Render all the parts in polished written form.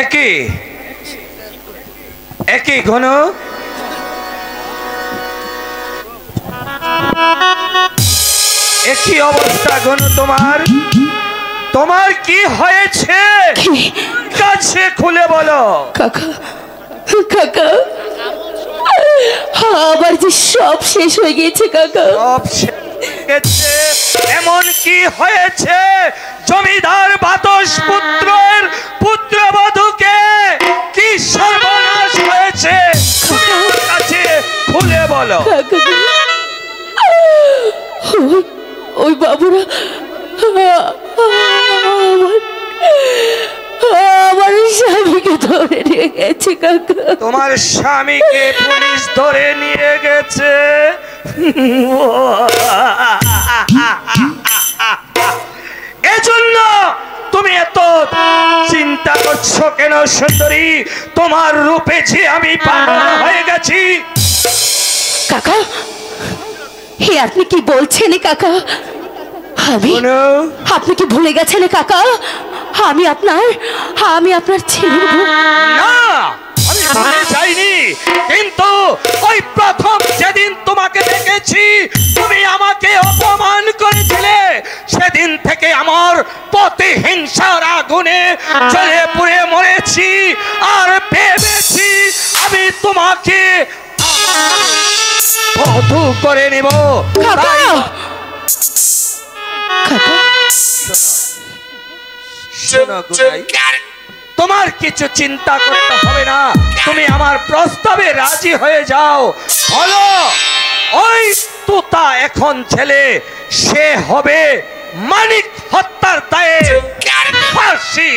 একই একই ঘন একই অবস্থা ঘন তোমার তোমার কি হয়েছে কাছে খুলে বলো। কাকা কাকা আবার যে সব শেষ হয়ে গিয়েছে কাকা। সব শেষ হয়ে গেছে? এমন কি হয়েছে? জমিদার বাতস পুত্রের পুত্রবধূকে কি সর্বনাশ হয়েছে কাছে খুলে বলো। ওই বাবুরা আমার স্বামীকে ধরে নিয়ে গেছে কাকা। তোমার স্বামীকে পুলিশ ধরে নিয়ে গেছে? এজন্য তুমি এত চিন্তা করছো কেন সুন্দরী? তোমার রূপে যে আমি পাগল হয়ে গেছি। কাকা হে আপনি কি বলছেন কাকা? আপনি কি ভুলে গেছেন কাকা? আমি আপনার ছেলের বউ। না আমি ভুলে যাইনি, কিন্তু ওই প্রথম যেদিন তোমাকে দেখেছি তুমি আমাকে অপমান করেছিলে, সেদিন থেকে আমার প্রতিহিংসার আগুনে জ্বলে পুড়ে মরেছি আর ভেবেছি আমি তোমাকে বধূ করে নিব। তোমার কিছু চিন্তা করতে হবে না, তুমি আমার প্রস্তাবে রাজি হয়ে যাও। বলো ওই তোতা এখন ছেলে সে হবে মানিক হত্যার দায়ে ফাঁসি।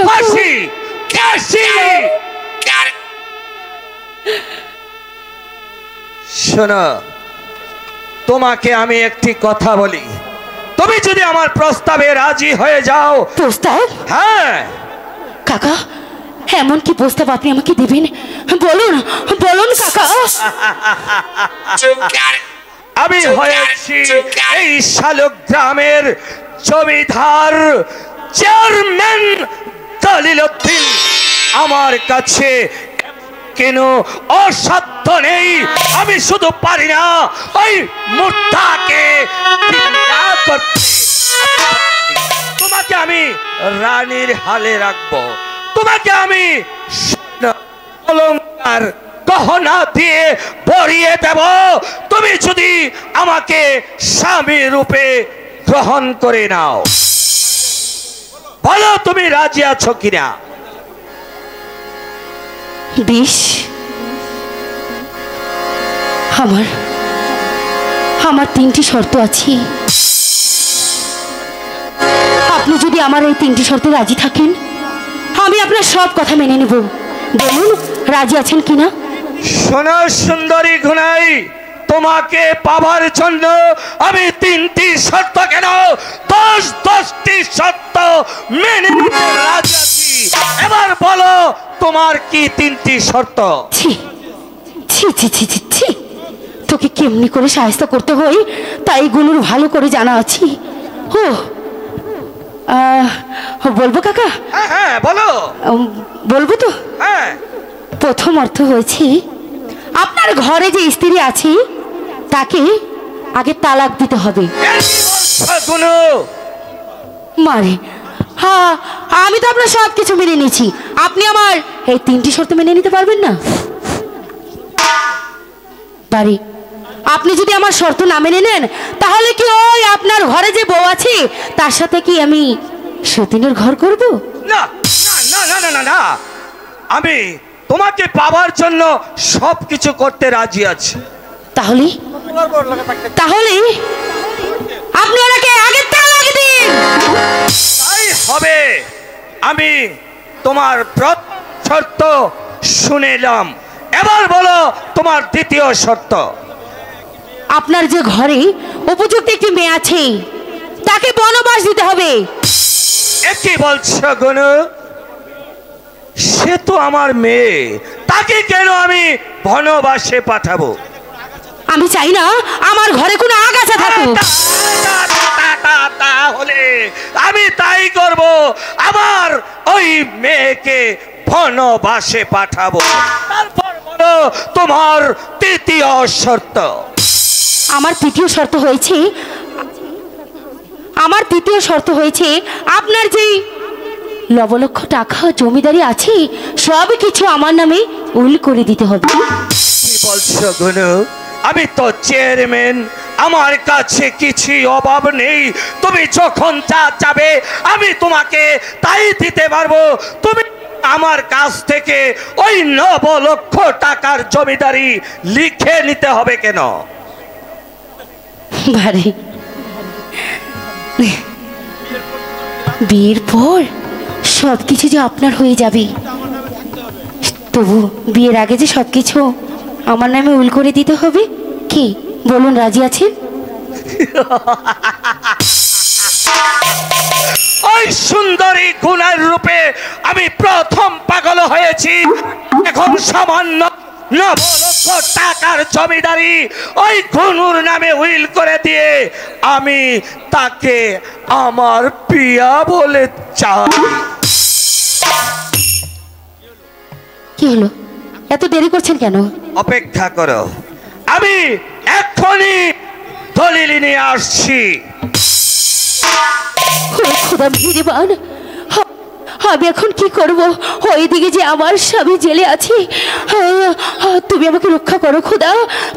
ফাঁসি ফাঁসি। শোনো তোমাকে আমি একটি কথা বলি, তুমি যদি আমার প্রস্তাবে রাজি হয়ে যাও। প্রস্তাব? হ্যাঁ কাকা এমন কি প্রস্তাব আপনি আমাকে দিবেন? বলুন বলুন কাকা। আমি হয়েছি এই শালক গ্রামের জমিদার চেয়ারম্যান দলিল উদ্দিন। আমার কাছে কেন অসাধ্য নেই, আমি শুধু পারি না ওই মুর্দাকে করতে। তোমাকে আমি রানীর হালে রাখবো, তোমাকে আমি অলংকার গহনা দিয়ে পরিয়ে দেব, তুমি যদি আমাকে স্বামী রূপে গ্রহণ করে নাও। বলো তুমি রাজি আছো কিনা? বেশ, আমার তিনটি শর্ত আছে। আপনি যদি আমার এই তিনটি শর্তে রাজি থাকেন আমি আপনার সব কথা মেনে নেব। বলুন রাজি আছেন কিনা? শোনো সুন্দরী ঘুনাই, তোমাকে পাবার জন্য আমি তিনটি শর্ত কেন 10টি শর্ত মেনে নিতে রাজি আছি। এবার বলো তোমার কি তিনটি শর্ত? ছি ছি ছি ছি ছি ছি, তোকে কেমনি করে সাহায্য করতে হয় তাই গুনুর ভালো করে জানা আছে। ও বলবো কাকা? হ্যাঁ বলো। বলবো তো? হ্যাঁ। প্রথম অর্থ হয়েছে আপনার ঘরে যে স্ত্রী আছে তাকে আগে তালাক দিতে হবে। মারে হ্যাঁ, আমি তো আপনার সব কিছু মেনে নিয়েছি, আপনি আমার এই তিনটি শর্ত মেনে নিতে পারবেন না? পারি। আপনি যদি আমার শর্ত না মেনে নেন তাহলে কি ওই আপনার ঘরে যে বউ আছে তার সাথে কি আমি সতীনের ঘর করব? না না না না না না, আমি তোমাকে পাওয়ার জন্য সবকিছু করতে রাজি আছি। তাহলে তাহলে আপনি ওনাকে আগে তালাক দিন। তাই হবে। আমি তোমার শর্ত শুনেলাম, এবার বলো তোমার দ্বিতীয় শর্ত। আপনার যে ঘরে উপযুক্ত একটি মেয়ে আছে তাকে বনবাস দিতে হবে। কি বলছো গনু? সে তো আমার মেয়ে, তাকে কেন আমি বনবাসে পাঠাবো? আমি চাই না আমার ঘরে কোনো আগাছা থাকুক। তাহলে আমি তাই করব। আমার ওই মেয়েকে বনবাসে পাঠাবো। তারপর বলো তোমার তৃতীয় শর্ত। আমার তৃতীয় শর্ত হয়েছে, আপনার যেই লবলক্ষ টাকা জমিদারি আছে সব কিছু আমার নামে উল করে দিতে হবে। কি বলছো গুনু? আমি তো চেয়ারম্যান, আমার কাছে কিছুই অভাব নেই। তুমি যখন যা চাবে আমি তোমাকে তাই দিতে পারবো। তুমি আমার কাছ থেকে ওই 9 লক্ষ টাকার জমিদারি লিখে নিতে হবে কেন? বারে বিয়ের পর সব কিছু যে আপনার হয়ে যাবে, তবু বিয়ের আগে যে সব কিছু আমার নামে উল করে দিতে হবে, কি বলুন, রাজি আছেন? ওই সুন্দরী গুণের রূপে আমি প্রথম পাগল হয়েছি। এখন সামান্য 9 লক্ষ টাকার জমিদারি ওই গুনুর নামে উইল করে দিয়ে আমি তাকে আমার প্রিয়া বলে চাই। কি হলো, এত দেরি করছেন কেন? অপেক্ষা করো, আমি এক্ষুনি দলিল নিয়ে আসছি। খোদা মেহেরবান, আমি এখন কি করব? ওইদিকে যে আমার স্বামী জেলে আছে, তুমি আমাকে রক্ষা করো খোদা,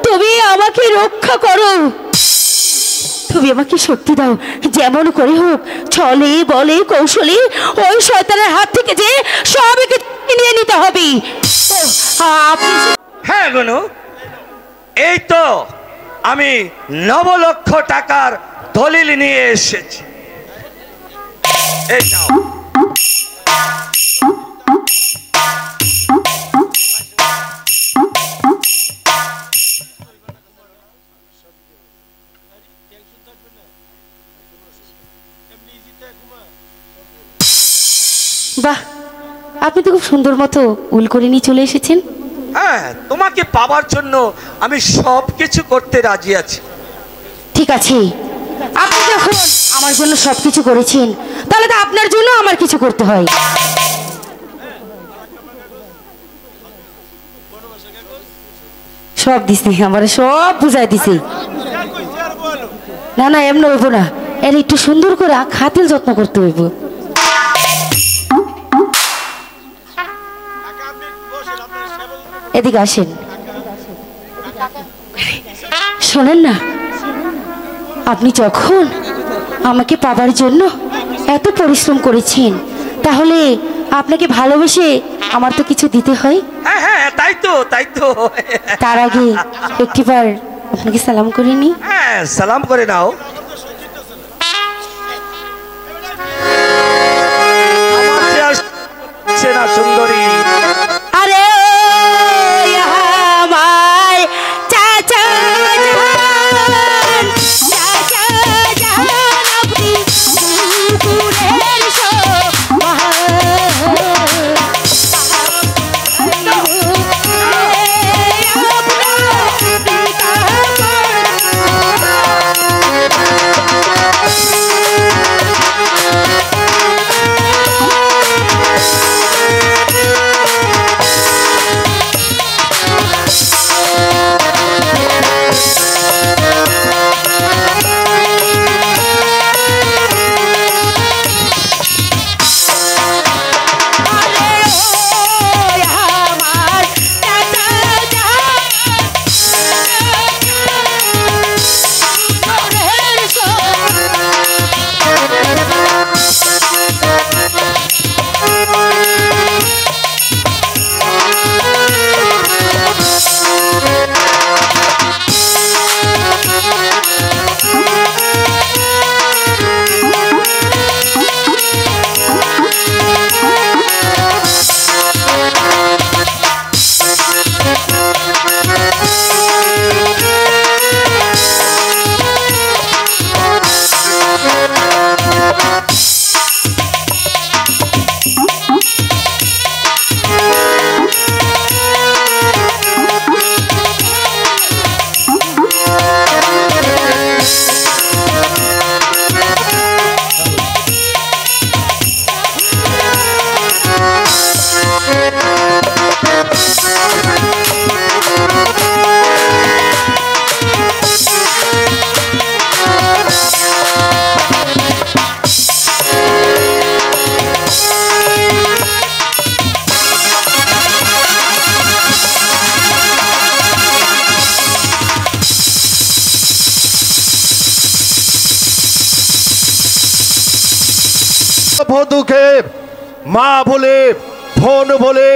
তুমি আমাকে রক্ষা করো। তুমি আমাকে শক্তি দাও, যেমন করে হোক ছলে বলে কৌশলে ওই শয়তানের হাত থেকে যে সবকে নিয়ে নিতে হবে। হ্যাঁ গুনু, এই তো আমি 9 লক্ষ টাকার দলিল নিয়ে এসেছি। এই নাও। বাহ, আপনি তো খুব সুন্দর মতো উল করে নিয়ে চলে এসেছেন। হ্যাঁ, তোমাকে পাওয়ার জন্য আমি সব কিছু করতে রাজি আছি। ঠিক আছে, আপনি যখন আমার জন্য সব কিছু করেছেন, তাহলে তো আপনার জন্য আমার কিছু করতে হয়। সব দিছি, আমার সব বুঝাই দিছি। না না, এমন হইব না, এর একটু সুন্দর করে খাতিল যত্ন করতে হইব। এদিকে আসেন, শোনেন না, আপনি যখন আমাকে পাবার জন্য এত পরিশ্রম করেছেন, তাহলে আপনাকে ভালোবেসে আমার তো কিছু দিতে হয়। হ্যাঁ হ্যাঁ, তাই তো তার আগে একটিবার আপনাকে সালাম করে নি। হ্যাঁ, সালাম করে নাও। আমার যে আসছে না সুন্দরী। আরে আমার চাচা জান, চাচা জান, আপনি দুপুরের বধূকে মা বলে, বোন বলে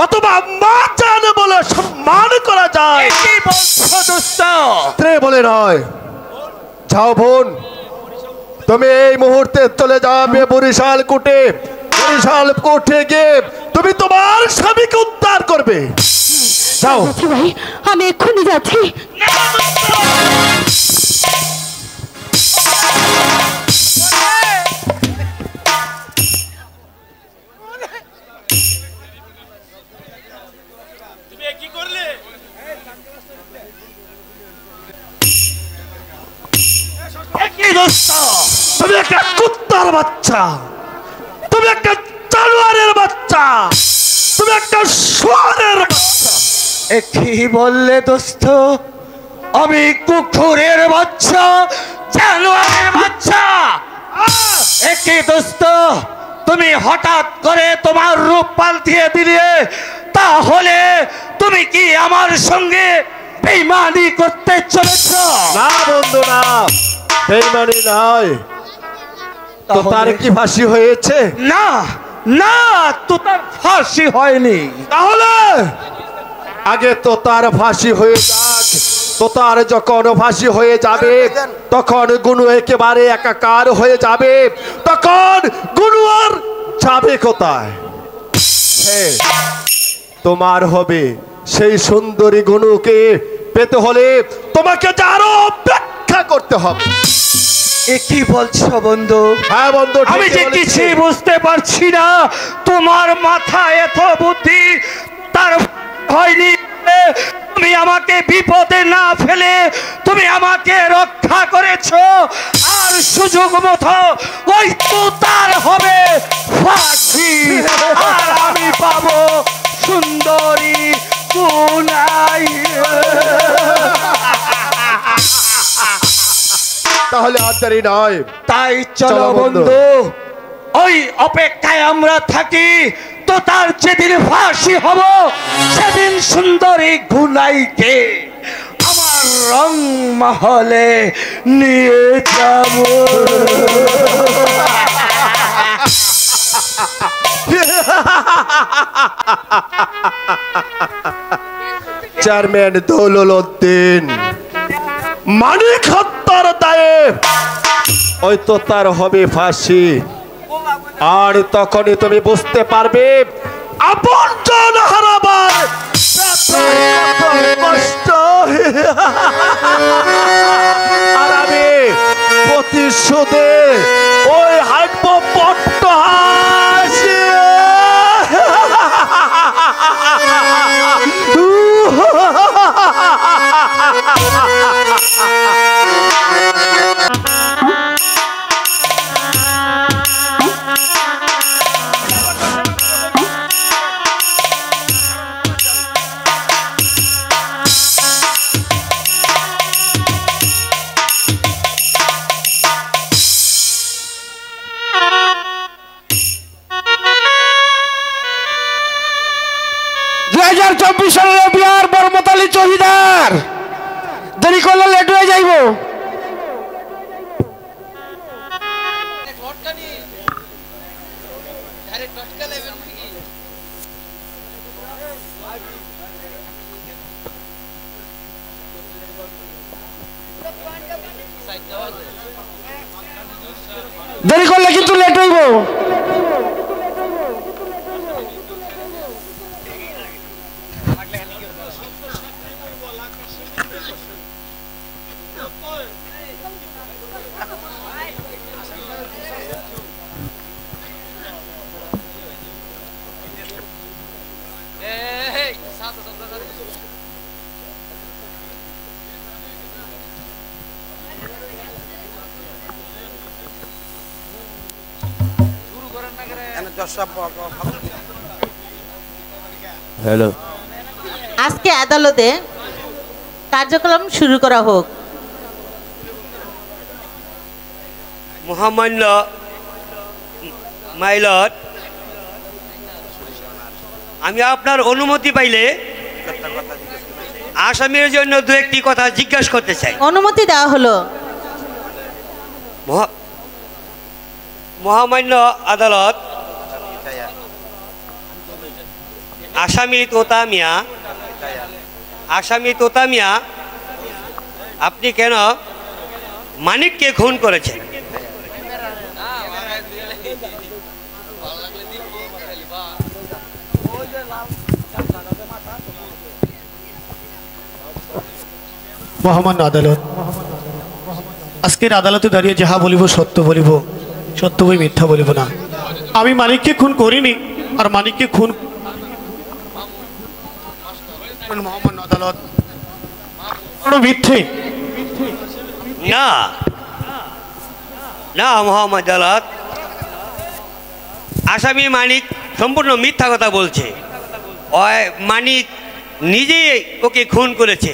অথবা মা জান বলে সম্মান করা যায়, কি বলছো দোস্ত? স্ত্রী বলে নয়। যাও বোন, তুমি এই মুহূর্তে চলে যাবে বরিশাল কোর্টে। বরিশাল কোর্টে গিয়ে তুমি তোমার স্বামীকে উদ্ধার করবে। যাও। যাচ্ছি ভাই, আমি এক্ষুনি যাচ্ছি। কি দোস্ত? তুমি একটা কুত্তার বাচ্চা, তুমি একটা জানোয়ারের বাচ্চা, তুমি একটা শুয়োরের বাচ্চা। কি বললে দোস্ত? আমি কুকুরের বাচ্চা, জানোয়ারের বাচ্চা? কি দোস্ত, তুমি হঠাৎ করে তোমার রূপ পাল্টিয়ে দিলে? তাহলে তুমি কি আমার সঙ্গে বেঈমানি করতে চলেছ? না বন্ধু, না, বেঈমানি নয়। তো তার কি ফাঁসি হয়েছে? না না, তো তার ফাঁসি হয়নি। তাহলে আগে তো তার ফাঁসি হয়ে যাক। তো তার যখন ফাঁসি হয়ে যাবে তখন গুনু একেবারে একাকার হয়ে যাবে। তখন গুনু আর যাবে কোথায়? হ্যাঁ, তোমার হবে সেই সুন্দরী গুনুকে পেতে হলে তোমাকে আরো অপেক্ষা করতে হবে। কি বলছো বন্ধু? হ্যাঁ বন্ধু, আমি যে কিছুই বুঝতে পারছি না। তোমার মাথায় এত বুদ্ধি তার হয়নি। তুমি আমাকে বিপদে না ফেলে তুমি আমাকে রক্ষা করেছো, আর সুযোগ মতো ওই তো তার হবে ফাঁসি, আর আমি পাবো সুন্দরী কুনাই। তাহলে আর দেরি নয়, তাই চলো বন্ধু, ওই অপেক্ষায় আমরা থাকি। তো তার যেদিন ফাঁসি হব সেদিন সুন্দরী গুনাইকে আমার রং মহলে নিয়ে যাব। চেয়ারম্যান দৌলুল উদ্দিন মানিক হত্যার দায়ে ওই তো তার হবে ফাঁসি। আর তখনই তুমি বুঝতে পারবে আপনজন হারাবার কষ্ট। আর আমি প্রতিশোধে ওই হাঁটব পট্ট হাসি। সালের বিহার বর্মতালী চহিদার, দেরি করলে লেট হয়ে যাইব। দেরি করলে কিন্তু লেট হইব। হ্যালো, আজকে আদালতে কার্যক্রম শুরু করা হোক। মহামান্য মাইলট, আমি আপনার অনুমতি পাইলে আসামির জন্য দু একটি কথা জিজ্ঞাসা করতে চাই। অনুমতি দেওয়া হলো। মহামান্য আদালত, আসামি তোতা মিয়া, আপনি কেন মানিককে খুন করেছেন? মহামান্য আদালত, আজকের আদালতে দাঁড়িয়ে যাহা বলিব সত্য বলিব, সত্য বই মিথ্যা বলিব না। আমি মানিককে খুন করিনি, আর মানিককে খুন মহামান্য আদালত কোনো মিথ্যে না না মহামান্য আদালত, আসামি মানিক সম্পূর্ণ মিথ্যা কথা বলছে। মানিক নিজেই ওকে খুন করেছে,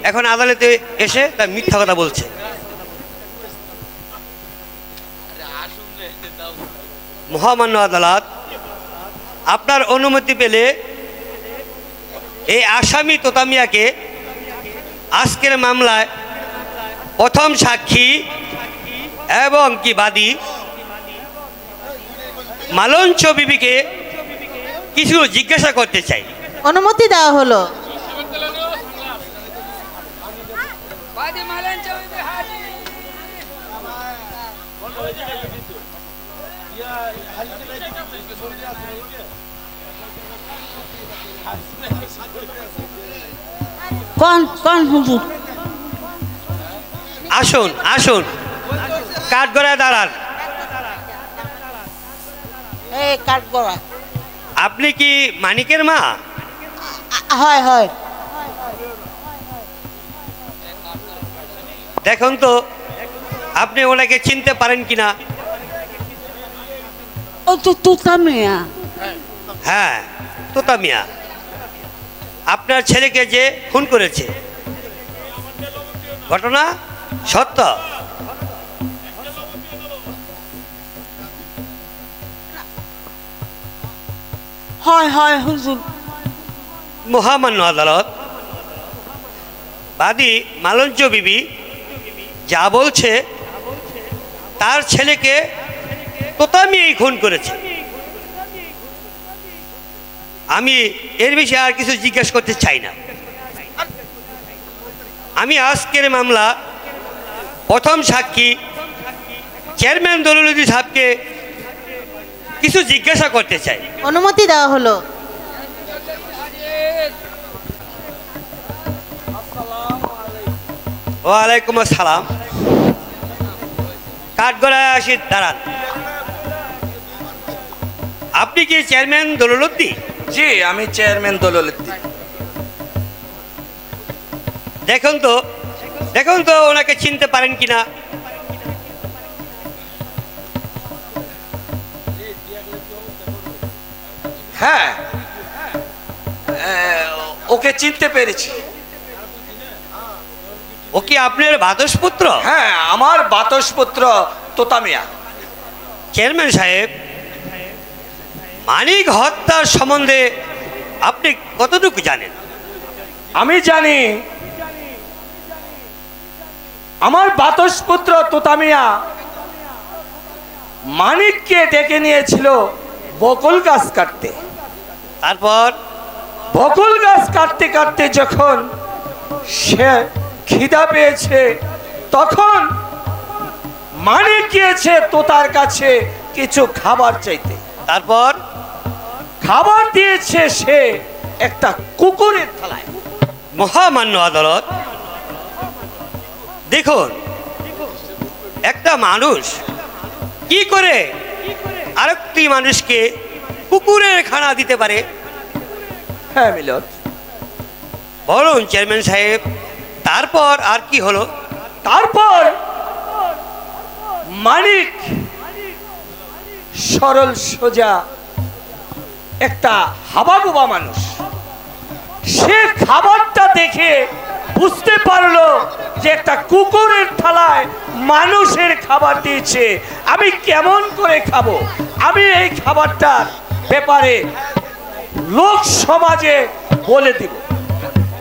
এখন আদালতে এসে তার মিথ্যা কথা বলছে। মহামান্য আদালত, আপনার অনুমতি পেলে এই আসামি তোতা মিয়াকে আজকের মামলায় প্রথম সাক্ষী এবং কি বাদী মালঞ্চ বিবিকে কিছু জিজ্ঞাসা করতে চাই। অনুমতি দেওয়া হলো। হুজুর, আসুন আসুন, কাঠগড়ায় দাঁড়ান। আপনি কি মানিকের মা? হয় হয়। দেখুন তো আপনি ওনাকে চিনতে পারেন কিনা? ও তো তোতা মিয়া। হ্যাঁ, তোতা মিয়া আপনার ছেলেকে যে খুন করেছে, ঘটনা সত্য? হয় হয় হুজুর। মহামান্য আদালত, বাদী মালঞ্চ বিবি যা বলছে তার ছেলেকে তোতা মিয়াই খুন করেছে। আমি এর বিষয়ে আর কিছু জিজ্ঞেস করতে চাই না। আমি আজকের মামলা প্রথম সাক্ষী চেয়ারম্যান দলুলুদ্দিন সাহেবকে কিছু জিজ্ঞাসা করতে চাই। অনুমতি দেওয়া হলো। ওয়ালাইকুম আসসালাম। কাঠগড়ায় আসি দাঁড়ান। আপনি কি চেয়ারম্যান দলুলুদ্দিন? জি, আমি চেয়ারম্যান দলুলুদ্দিন। দেখুন তো ওনাকে চিনতে পারেন কিনা? হ্যাঁ, ওকে চিনতে পেরেছি। ও কি আপনার ভাতসপুত্র? হ্যাঁ, আমার বাতসপুত্র তোতা মিয়া। চেয়ারম্যান সাহেব, মানিক হত্যার সম্বন্ধে আপনি কতটুকু জানেন? আমি জানি আমার বাতসপুত্র তোতা মিয়া মানিককে ডেকে নিয়েছিল বকুল গাছ কাটতে। তারপর বকুল গাছ কাটতে কাটতে যখন সে খিদা পেয়েছে, তখন মানিক গিয়েছে তোতার কাছে কিছু খাবার চাইতে। তারপর খাবার দিয়েছে সে একটা কুকুরের থালায়। মহামান্য আদালত, দেখুন একটা মানুষ কি করে আরেকটি মানুষকে কুকুরের খানা দিতে পারে? হ্যাঁ মিলন, বলুন চেয়ারম্যান সাহেব, তারপর আর কি হলো? তারপর মানিক সরল সোজা একটা হাবাগোবা মানুষ, সে খাবারটা দেখে বুঝতে পারলো যে একটা কুকুরের থালায় মানুষের খাবার দিয়েছে, আমি কেমন করে খাবো? আমি এই খাবারটার ব্যাপারে লোক সমাজে বলে দিব।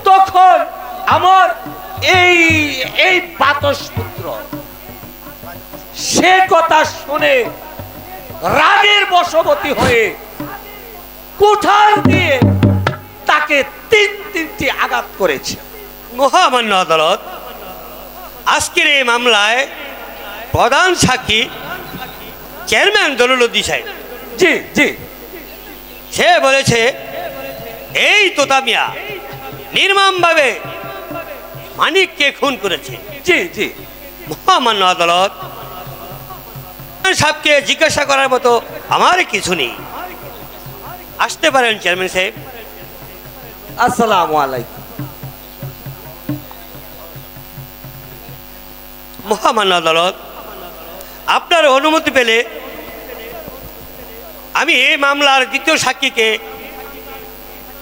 তখন আমার এই বাতসপুত্র সে কথা শুনে রাগের বশবর্তী হয়ে কুঠার দিয়ে তাকে তিনটি আঘাত করেছে। মহামান্য আদালত, আজকের এই মামলায় প্রধান সাক্ষী চেয়ারম্যান দলিলুদ্দিন সাহেব, জি জি, সে বলেছে এই তোতা মিয়া নির্মমভাবে মানিককে খুন করেছে। জি জি, মহামান্য আদালত, সাহেবকে জিজ্ঞাসা করার মতো আমার কিছু নেই। আসতে পারেন চেয়ারম্যান সাহেব। আসসালামু আলাইকুম। মহামান্য আদালত, আপনার অনুমতি পেলে আমি এই মামলার দ্বিতীয় সাক্ষীকে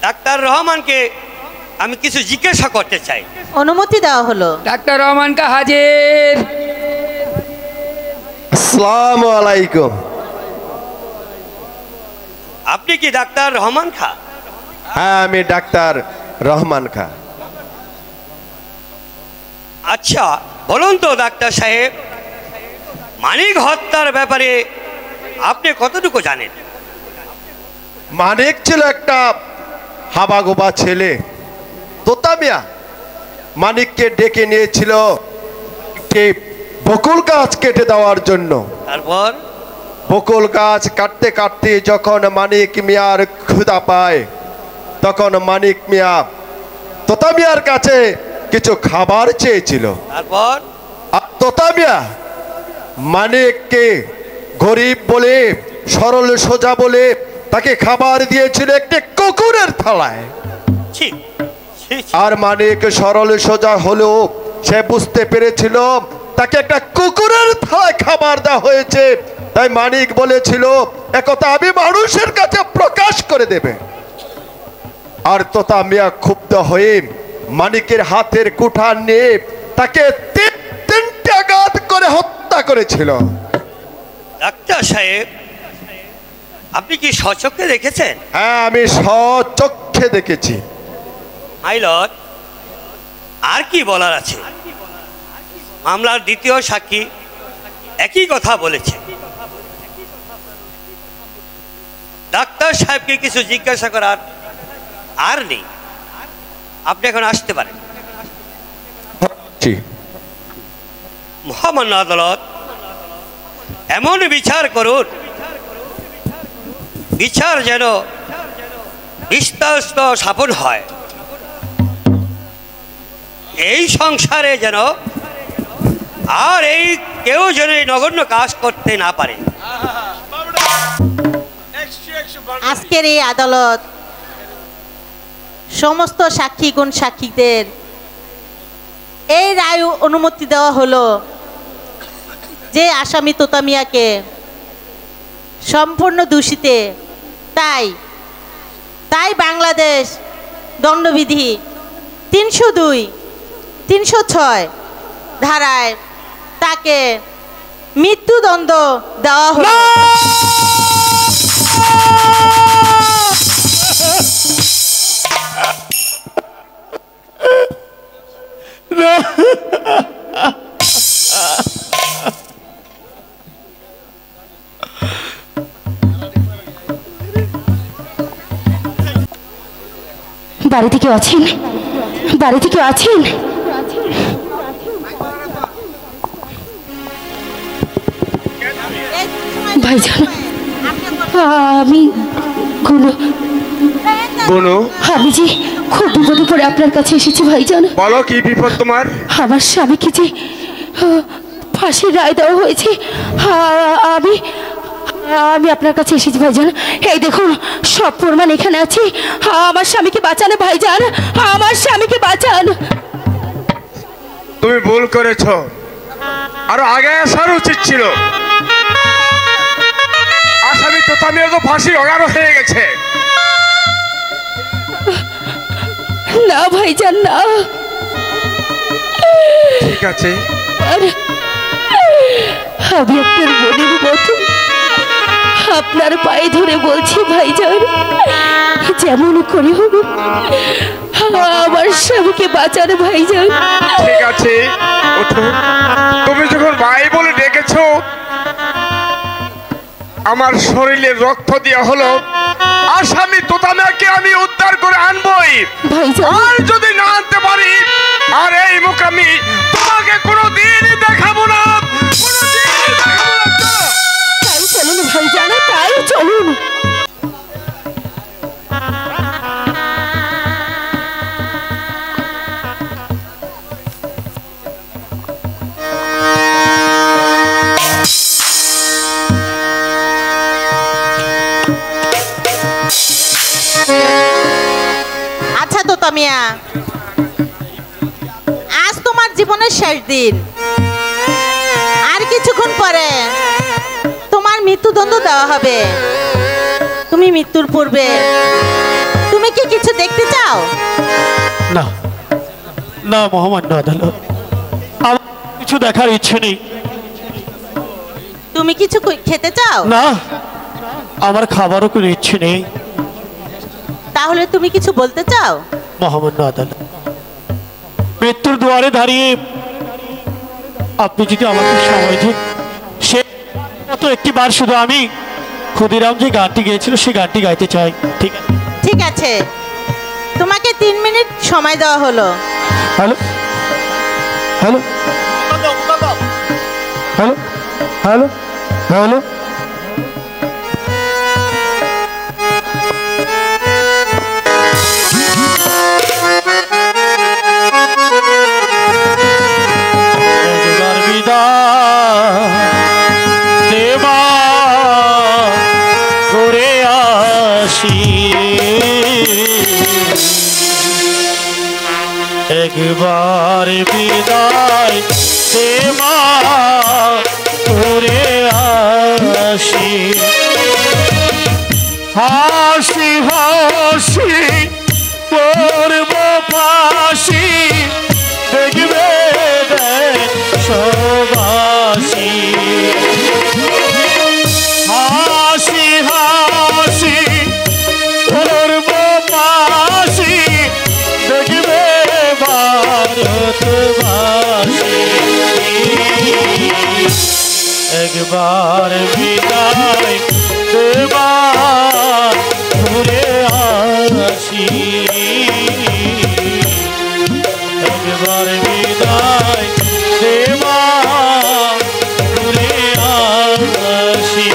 ডাক্তার রহমানকে আমি কিছু জিজ্ঞাসা করতে চাই। অনুমতি দেওয়া হলো। ডাক্তার রহমান কা হাজির। আসসালামু আলাইকুম। আপনি কি ডাক্তার রহমান খা? হ্যাঁ, আমি ডাক্তার রহমান খা। আচ্ছা, বলুন তো ডাক্তার সাহেব, মানিক হত্যার ব্যাপারে আপনি কতটুকু জানেন? মানিক ছিল একটা হাবাগোবা ছেলে। তোতা মিয়া মানিককে ডেকে নিয়েছিল একটি বকুল গাছ কেটে দেওয়ার জন্য। তারপর বকুল গাছ কাটতে কাটতে যখন মানিক মিয়ার ক্ষুধা পায়, তখন মানিক মিয়া তোতা মিয়ার কাছে কিছু খাবার চেয়েছিল। তারপর আর তোতা মিয়া মানিককে গরিব বলে, সরল সোজা বলে তাকে খাবার দিয়েছিল একটি কুকুরের থালায়। ছি, ছি, ছি। আর মানিক সরল সোজা হলেও সে বুঝতে পেরেছিল তাকে একটা কুকুরের থালায় খাবার দেওয়া হয়েছে। তাই মানিক বলেছিল একথা আমি মানুষের কাছে প্রকাশ করে দেবে। আর তোতা মিয়া ক্ষুব্ধ হয়ে মানিকের হাতের কুঠার নিয়ে তাকে তিনটে আঘাত করে হত্যা করেছিল। ডাক্তার সাহেব, আপনি কি স্বচক্ষে দেখেছেন? হ্যাঁ, আমি স্বচক্ষে দেখেছি। মাই লর্ড, আর কি বলার আছে? মামলার দ্বিতীয় সাক্ষী একই কথা বলেছে। ডাক্তার সাহেবকে কিছু জিজ্ঞাসা করার আর নেই। আপনি এখন আসতে পারেন। জি। মহামান্য আদালত, এমন বিচার করুন, বিচার যেন বিস্তারিত স্থাপন হয়। এই সংসারে যেন আর এই কেউ যেন এই নগণ্য কাজ করতে না পারে। আজকের এই আদালত সমস্ত সাক্ষীগুণ সাক্ষীদের এই রায় অনুমতি দেওয়া হলো যে আসামি তোতা মিয়াকে সম্পূর্ণ দোষীতে। তাই বাংলাদেশ দণ্ডবিধি 302, 306 ধারায় তাকে মৃত্যুদণ্ড দেওয়া হলো। বাড়িতে কেউ আছেন? বাড়িতে কেউ আছেন? ভাইজান, আমি গুনো। বনু, আমি যে খুব বিপদে পড়ে আপনার কাছে এসেছি ভাইজান। বলো কি বিপদ তোমার? আমার স্বামীকে যে ফাঁসির রায় দেওয়া হয়েছে। আমি আমি আপনার কাছে এসেছি ভাইজান। এই দেখুন, সব প্রমাণ এখানে আছে। আমার স্বামীকে বাঁচান ভাইজান, আমার স্বামীকে বাঁচান। তুমি ভুল করেছ, আরো আগে আসার উচিত ছিল। আসামি তো তামিয়া তো ফাঁসি অগারো হয়ে গেছে। না ভাইজান, না। ঠিক আছে, আমি আপনার বোনের মতো আপনার পায়ে ধরে বলছি ভাইজান, যেমন করে হবে আমার স্বামীকে বাঁচানো ভাইজান। ঠিক আছে, ওঠো। তুমি যখন ভাই বলে ডেকেছো, আমার শরীরে রক্ত দেওয়া হলো, আসামি তোতামিয়াকে আমি উদ্ধার করে আনবই। আর যদি না আনতে পারি, আর এই মুখ আমি তোমাকে কোনোদিনই দেখাবো না, কোনোদিনই দেখাবো না। তাই চলুন ভাইজান, তাই চলুন। আচ্ছা তোতামিয়া, আজ তোমার জীবনের শেষ দিন। আর কিছুক্ষণ পরে তোমার মৃত্যুদণ্ড দেওয়া হবে। তুমি মৃত্যুর পূর্বে তুমি কি কিছু দেখতে চাও? না না মহামান্য আদালত, আমার কিছু দেখার ইচ্ছে নেই। তুমি কিছু খেতে চাও? না, আমার খাবারও কোনো ইচ্ছে নেই। তাহলে তুমি কিছু বলতে চাও? মহামান্য আদালত, মৃত্যুর দুয়ারে দাঁড়িয়ে আপনি যদি আমাকে সময় দিন, সে মতো একটি বার শুধু আমি ক্ষুদিরাম যে গানটি গেয়েছিল সে গানটি গাইতে চাই। ঠিক আছে? ঠিক আছে, তোমাকে 3 মিনিট সময় দেওয়া হলো। Hello hello hello hello hello একবার বিদায় দেবা করে আসি, হাসি হাসি পড়ব ফাঁসি, দেখবে সবাসি। হাসি হাসি পড়ব ফাঁসি, দেখবে ভারতবাসী। একবার বিদায় দেবা ঘুরে আসি, একবার বিদায় দেবা ঘুরে আসি।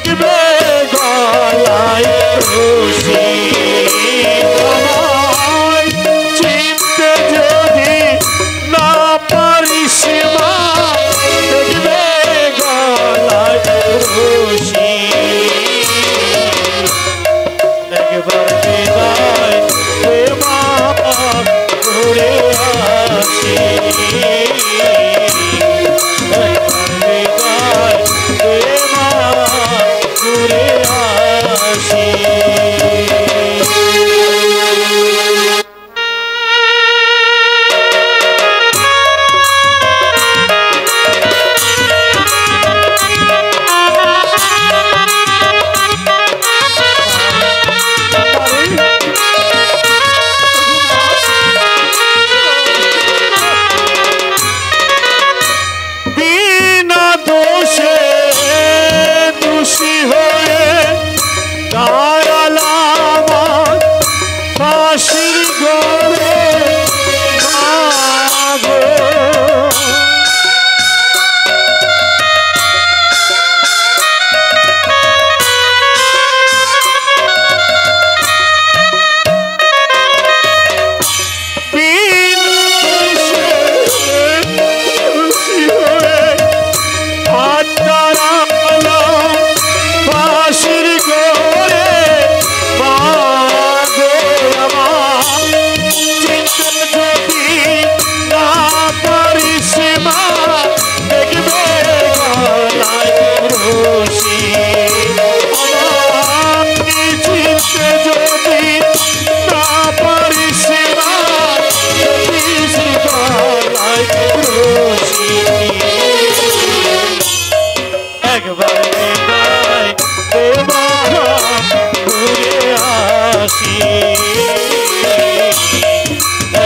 দেখবে গলায় রশি আমায় চিনতে যদি না পারিস মা দেখবে গলায় রশি একবার বিদায় দে মা ঘুরে আসি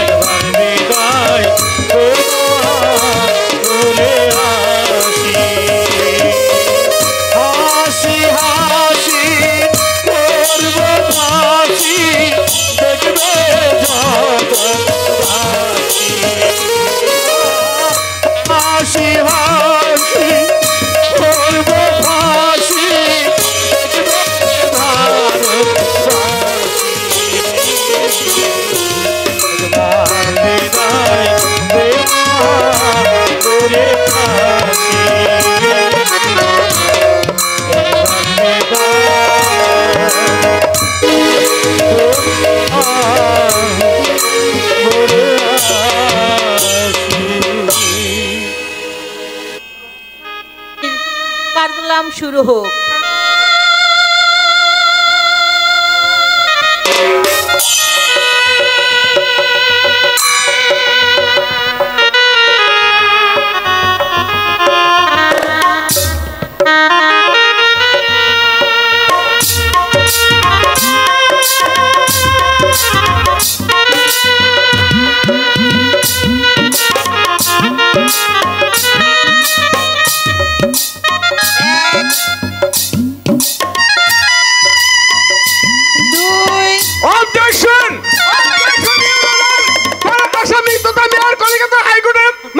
একবার বিদায় দে মা ঘুরে আসি কার্যক্রম শুরু হোক।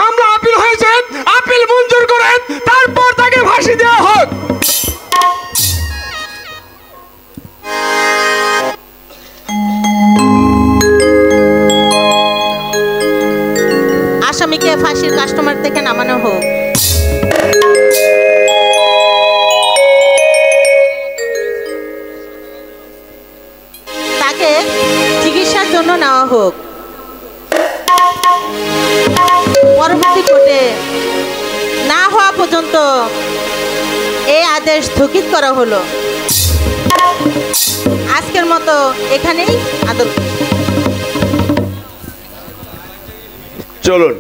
মামলা আপিল হয়েছে, আপিল মঞ্জুর করেন, তারপর তাকে ফাঁসি দেওয়া হোক। আসামিকে ফাঁসির কাস্টমার থেকে নামানো হোক। তাকে চিকিৎসার জন্য নেওয়া হোক। পরবর্তী কোর্টে না হওয়া পর্যন্ত এই আদেশ স্থগিত করা হলো। আজকের মতো এখানেই আদালত। চলুন।